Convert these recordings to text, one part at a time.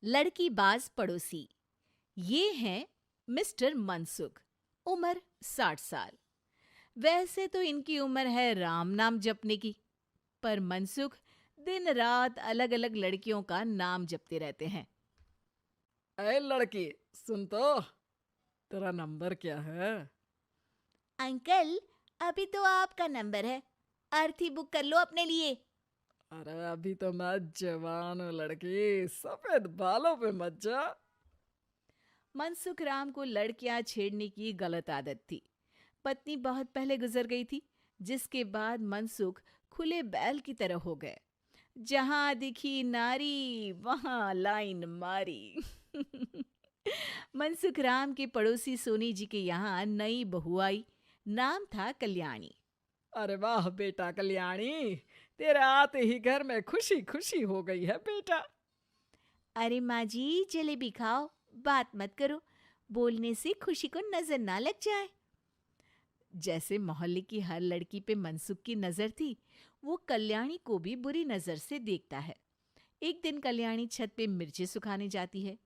लड़कीबाज पड़ोसी। ये हैं मिस्टर मनसुख। उम्र 60 साल। वैसे तो इनकी उम्र है राम नाम जपने की, पर मनसुख दिन रात अलग अलग लड़कियों का नाम जपते रहते हैं। अरे लड़की, सुन तो, तेरा नंबर क्या है? अंकल, अभी तो आपका नंबर है। अर्थी बुक कर लो अपने लिए। अरे अभी तो मैं जवान हूँ लड़की, सफेद बालों पे मत जा। मनसुख राम को लड़कियां छेड़ने की गलत आदत थी। पत्नी बहुत पहले गुजर गई थी, जिसके बाद मनसुख खुले बैल की तरह हो गए। जहां दिखी नारी वहां लाइन मारी। मनसुख राम के पड़ोसी सोनी जी के यहाँ नई बहू आई। नाम था कल्याणी। अरे वाह बेटा कल्याणी, तेरे आते ही घर में खुशी खुशी हो गई है बेटा। अरे माँ जी, जलेबी खाओ, बात मत करो, बोलने से खुशी को नजर ना लग जाए। जैसे मोहल्ले की हर लड़की पे मनसुख की नजर थी, वो कल्याणी को भी बुरी नजर से देखता है। एक दिन कल्याणी छत पे मिर्ची सुखाने जाती है।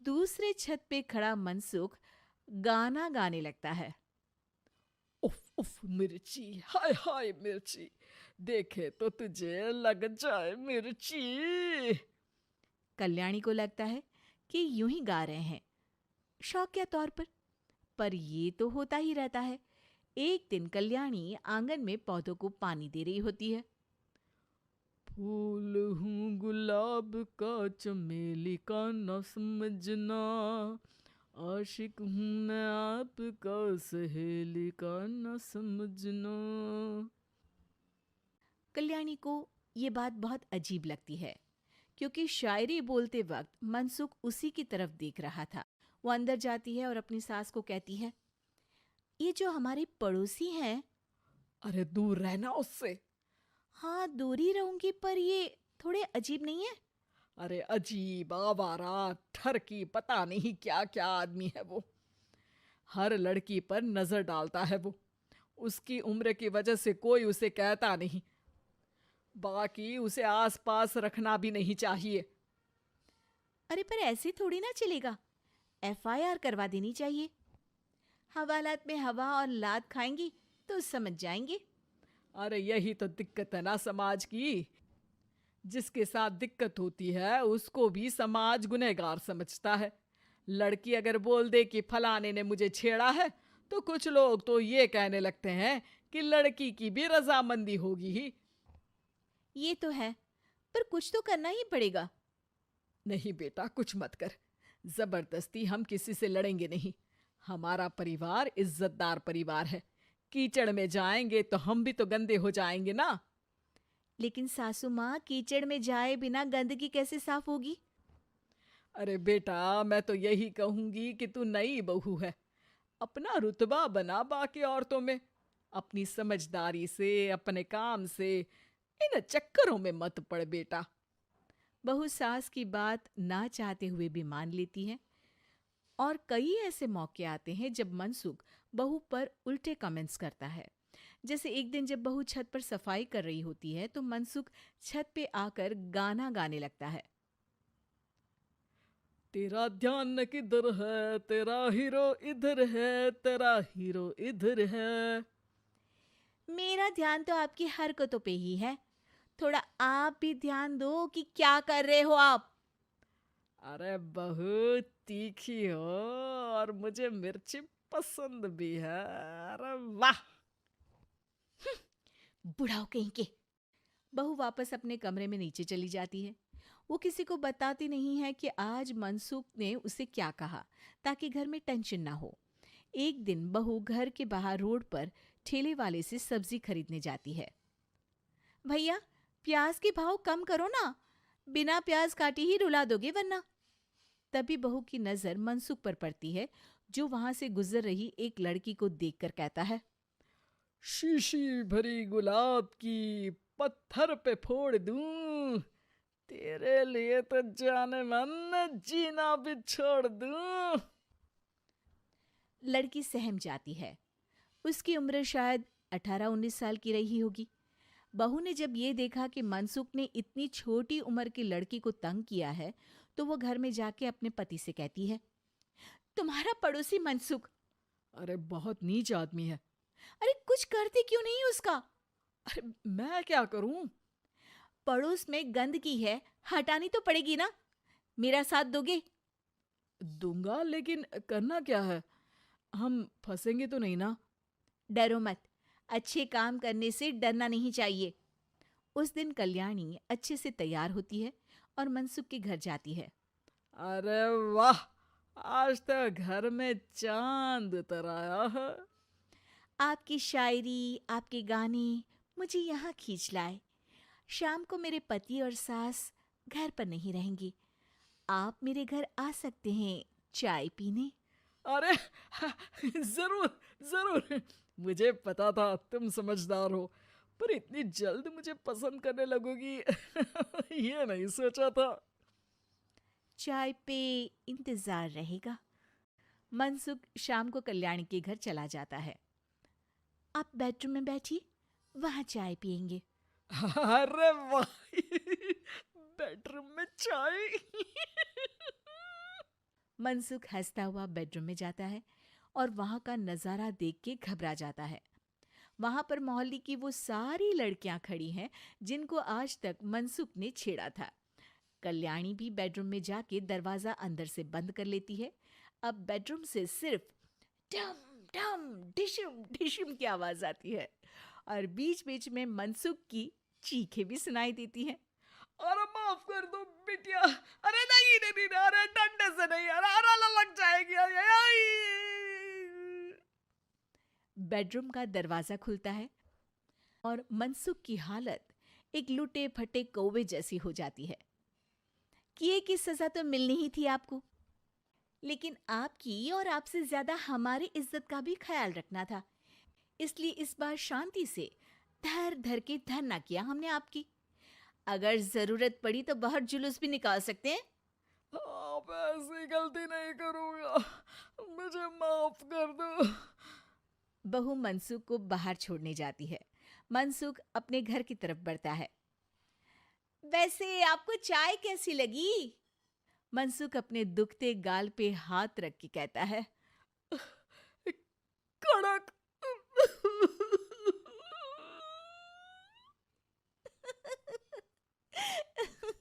दूसरे छत पे खड़ा मनसुख गाना गाने लगता है। उफ उफ मिर्ची, हाय हाय मिर्ची, देखे तो तुझे लग जाए मिर्ची। कल्याणी को लगता है कि यूं ही गा रहे हैं, शौकिया तौर पर ये तो होता ही रहता है। एक दिन कल्याणी आंगन में पौधों को पानी दे रही होती है। फूल हूँ गुलाब का, चमेली का न समझना, आशिक हूँ मैं आपका, सहेली का न समझना। कल्याणी को ये बात बहुत अजीब लगती है, क्योंकि शायरी बोलते वक्त मनसुख उसी की तरफ देख रहा था। वो अंदर जाती है और अपनी सास को कहती है, ये जो हमारे पड़ोसी हैं। अरे दूर रहना उससे। हाँ, दूरी रहूंगी, पर ये थोड़े अजीब नहीं है? अरे अजीब, आवारा, ठरकी, पता नहीं क्या क्या आदमी है वो। हर लड़की पर नजर डालता है वो। उसकी उम्र की वजह से कोई उसे कहता नहीं। बाकी उसे आसपास रखना भी नहीं चाहिए। अरे पर ऐसे थोड़ी ना चलेगा, एफआईआर करवा देनी चाहिए। हवालात में हवा और लात खाएंगी तो समझ जाएंगे। अरे यही तो दिक्कत है ना समाज की। जिसके साथ दिक्कत होती है उसको भी समाज गुनहगार समझता है। लड़की अगर बोल दे कि फलाने ने मुझे छेड़ा है, तो कुछ लोग तो ये कहने लगते हैं कि लड़की की भी रजामंदी होगी ही। ये तो है, पर कुछ तो करना ही पड़ेगा। नहीं बेटा, कुछ मत कर। जबरदस्ती हम किसी से लड़ेंगे नहीं। हमारा परिवार इज्जतदार परिवार है। कीचड़ में जाएंगे तो हम भी तो गंदे हो जाएंगे ना। लेकिन सासू माँ, कीचड़ में जाए बिना गंदगी कैसे साफ होगी? अरे बेटा, मैं तो यही कहूंगी कि तू नई बहू है। अपना रुतबा बना बाकी औरतों में। अपनी समझदारी से, अपने काम से इन चक्करों में मत पड़ बेटा। बहू सास की बात ना चाहते हुए भी मान लेती है। और कई ऐसे मौके आते हैं जब मनसुख बहू पर उल्टे कमेंट्स करता है। जैसे एक दिन जब बहू छत पर सफाई कर रही होती है तो मनसुख छत पे आकर गाना गाने लगता है। तेरा ध्यान किधर है, तेरा हीरो इधर है, तेरा हीरो इधर है। मेरा ध्यान तो आपकी हरकतों पे ही है। थोड़ा आप भी ध्यान दो कि क्या कर रहे हो आप। अरे बहुत तीखी हो और मुझे मिर्ची पसंद भी है। अरे वाह। बुढ़ाओ कहीं के। बहू वापस अपने कमरे में नीचे चली जाती है। वो किसी को बताती नहीं है कि आज मनसुख ने उसे क्या कहा, ताकि घर में टेंशन ना हो। एक दिन बहू घर के बाहर रोड पर ठेले वाले से सब्जी खरीदने जाती है। भैया, प्याज के भाव कम करो ना, बिना प्याज काटे ही रुला दोगे वरना। तभी बहू की नजर मनसुख पर पड़ती है, जो वहां से गुजर रही एक लड़की को देखकर कहता है, शीशी भरी गुलाब की, पत्थर पे फोड़ दूं। तेरे लिए तो जाने मन जीना भी छोड़ दूं। लड़की सहम जाती है। उसकी उम्र शायद 18-19 साल की रही होगी। बहू ने जब ये देखा कि मनसुख ने इतनी छोटी उम्र की लड़की को तंग किया है, तो वो घर में जाके अपने पति से कहती है, तुम्हारा पड़ोसी मनसुख, अरे बहुत नीच आदमी है। अरे कुछ करते क्यों नहीं उसका? अरे मैं क्या करूं? पड़ोस में गंदगी है, हटानी तो पड़ेगी ना। मेरा साथ दोगे? दूंगा, लेकिन करना क्या है? हम फंसेंगे तो नहीं ना? डरो मत, अच्छे काम करने से डरना नहीं चाहिए। उस दिन कल्याणी अच्छे से तैयार होती है और मनसुख के घर जाती है। अरे वाह, आज तो घर में चांद उतर आया है। आपकी शायरी, आपके गाने मुझे यहाँ खींच लाए। शाम को मेरे पति और सास घर पर नहीं रहेंगे। आप मेरे घर आ सकते हैं चाय पीने। अरे जरूर जरूर, मुझे पता था तुम समझदार हो, पर इतनी जल्द मुझे पसंद करने लगोगी ये नहीं सोचा था। चाय पे इंतजार रहेगा। मनसुख शाम को कल्याणी के घर चला जाता है। आप बेडरूम में बैठिए, वहां चाय पियेंगे। अरे वाह बेडरूम में चाय मनसुख हंसता हुआ बेडरूम में जाता है और वहां का नजारा देख के घबरा जाता है। वहां पर मोहल्ले की वो सारी लड़कियां खड़ी हैं जिनको आज तक मनसुख ने छेड़ा था। कल्याणी भी बेडरूम में जाके दरवाजा अंदर से बंद कर लेती है। अब बेडरूम से सिर्फ डम डम डिशम डिशम की आवाज आती है और बीच बीच में मनसुख की चीखें भी सुनाई देती हैं। अरे माफ कर दो बिटिया, अरे नहीं नहीं नहीं, अरे डंडे से नहीं, अरे अरे लग जाएगी, अरे आई। बेडरूम का दरवाजा खुलता है और मनसुख की हालत एक लुटे फटे कौवे जैसी हो जाती है। किए की सजा तो मिलनी ही थी आपको, लेकिन आपकी और आपसे ज्यादा हमारी इज्जत का भी ख्याल रखना था। इसलिए इस बार शांति से धर धर के धरना किया हमने आपकी। अगर जरूरत पड़ी तो बाहर जुलूस भी निकाल सकते हैं। आप ऐसी गलती नहीं करूंगा, मुझे माफ कर दो। बहू मनसुख को बाहर छोड़ने जाती है। मनसुख अपने घर की तरफ बढ़ता है। वैसे आपको चाय कैसी लगी? मनसुख अपने दुखते गाल पे हाथ रख के कहता है।